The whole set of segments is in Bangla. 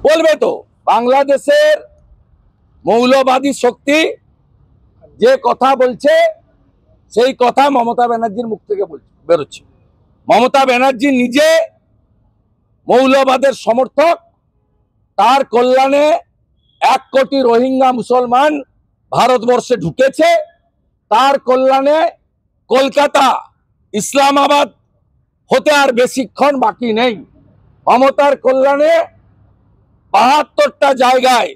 বলবে তো বাংলাদেশের মৌলবাদী শক্তি যে কথা বলছে সেই কথা মমতা ব্যানার্জির মুখ থেকে বেরোচ্ছে। মমতা ব্যানার্জি নিজে মৌলবাদের সমর্থক। তার কল্যাণে 1 কোটি রোহিঙ্গা মুসলমান ভারতবর্ষে ঢুকেছে। তার কল্যাণে কলকাতা ইসলামাবাদ হতে আর বেশিক্ষণ বাকি নেই। মমতার কল্যাণে 72টা জায়গায়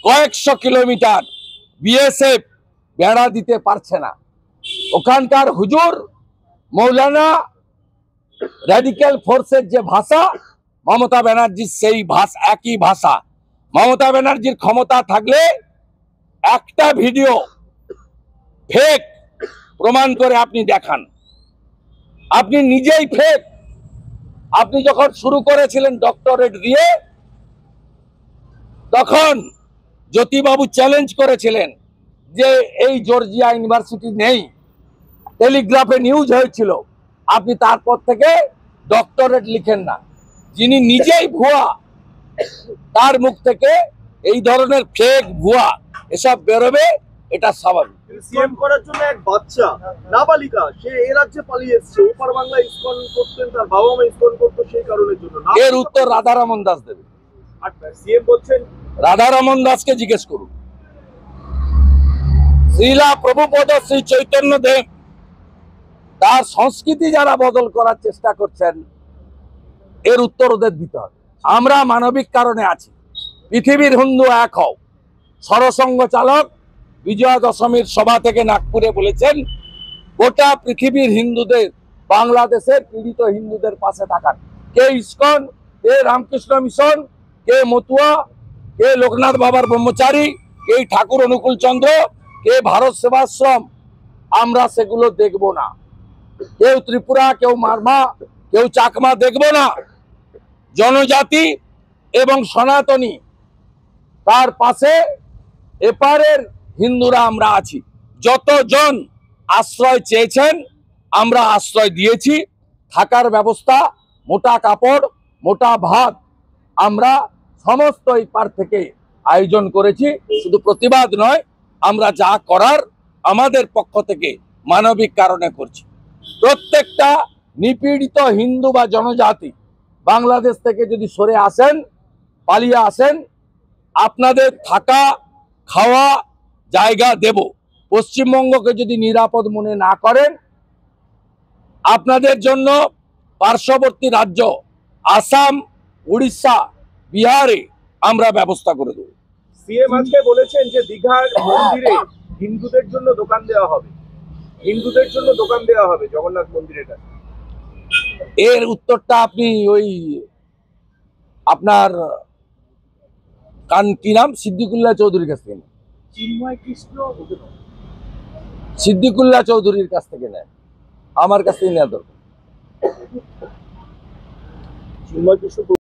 কয়েকশো কিলোমিটার বিএসএফ বেড়া দিতে পারছে না। ওখানকার হুজুর মৌলানা র্যাডিক্যাল ফোর্সের যে ভাষা, মমতা ব্যানার্জির সেই ভাষা, একই ভাষা। মমতা ব্যানার্জির ক্ষমতা থাকলে একটা ভিডিও ফেক প্রমাণ করে আপনি দেখান। আপনি নিজেই ফেক। আপনি যখন শুরু করেছিলেন ডক্টরেট দিয়ে, তখন জ্যোতিবাবু চ্যালেঞ্জ করেছিলেন যে এই জর্জিয়া ইউনিভার্সিটি নেই, টেলিগ্রাফে নিউজ হয়েছিল। আপনি তারপর থেকে ডক্টরেট লিখেন না। যিনি নিজেই ভুয়া, তার মুখ থেকে এই ধরনের ফেক ভুয়া এসব বেরোবে, এটা স্বাভাবিক। সিএম করার জন্য এক বাচ্চা নাবালিকা, সে এই রাজ্যে পালিয়ে এসেছে। ওপার বাংলা ইসকন করতেন, তার বাবা মা ইসকন করতো, সেই কারণের জন্য। এর উত্তর রাধারমন দাস দেবে। সিএম বলছেন, রাধারমন দাসকে জিজ্ঞেস করুন। শ্রীলা প্রভুপদ শ্রী চৈতন্য দেব তার সংস্কৃতি যারা বদল করার চেষ্টা করছেন, এর উত্তর ওদের দিতে হবে। আমরা মানবিক কারণে আছি। পৃথিবীর হিন্দু এক হও। সরসংঘ চালক বিজয়া দশমীর সভা থেকে নাগপুরে বলেছেন, গোটা পৃথিবীর হিন্দুদের, বাংলাদেশের পীড়িত হিন্দুদের পাশে থাকার। কে ইসকন, কে রামকৃষ্ণ মিশন, কে মতুয়া, কে লোকনাথ বাবার ব্রহ্মচারী, কে ঠাকুর অনুকূল চন্দ্র, কে ভারত সেবাশ্রম, আমরা সেগুলো দেখব না। কেউ ত্রিপুরা, কেউ মারমা, কেউ চাকমা দেখব না। জনজাতি এবং সনাতনী, তার পাশে এপারের হিন্দুরা আমরা আছি। যতজন আশ্রয় চেয়েছেন আমরা আশ্রয় দিয়েছি। থাকার ব্যবস্থা, মোটা কাপড়, মোটা ভাত আমরা সমস্ত এপার থেকে আয়োজন করেছি। শুধু প্রতিবাদ নয়, আমরা যা করার আমাদের পক্ষ থেকে মানবিক কারণে করছি। প্রত্যেকটা নিপীড়িত হিন্দু বা জনজাতি বাংলাদেশ থেকে যদি সরে আসেন, পালিয়ে আসেন, আপনাদের থাকা খাওয়া জায়গা দেব। পশ্চিমবঙ্গকে যদি নিরাপদ মনে না করেন, আপনাদের জন্য পার্শ্ববর্তী রাজ্য আসাম, উড়িষ্যা, বিহারে আমরা ব্যবস্থা করে দেব। সিএম আজকে বলেছেন যে দীঘার মন্দিরে হিন্দুদের জন্য দোকান দেওয়া হবে, হিন্দুদের জন্য দোকান দেওয়া হবে জগন্নাথ মন্দিরের কাছে। এর উত্তরটা আপনি ওই আপনার কি নাম, সিদ্দিকুল্লাহ চৌধুরীর কাছ থেকে নেন। চিন্ময় কৃষ্ণ, সিদ্দিকুল্লাহ চৌধুরীর কাছ থেকে নেন, আমার কাছ থেকে নেওয়া দরকার। চিন্ময় কৃষ্ণ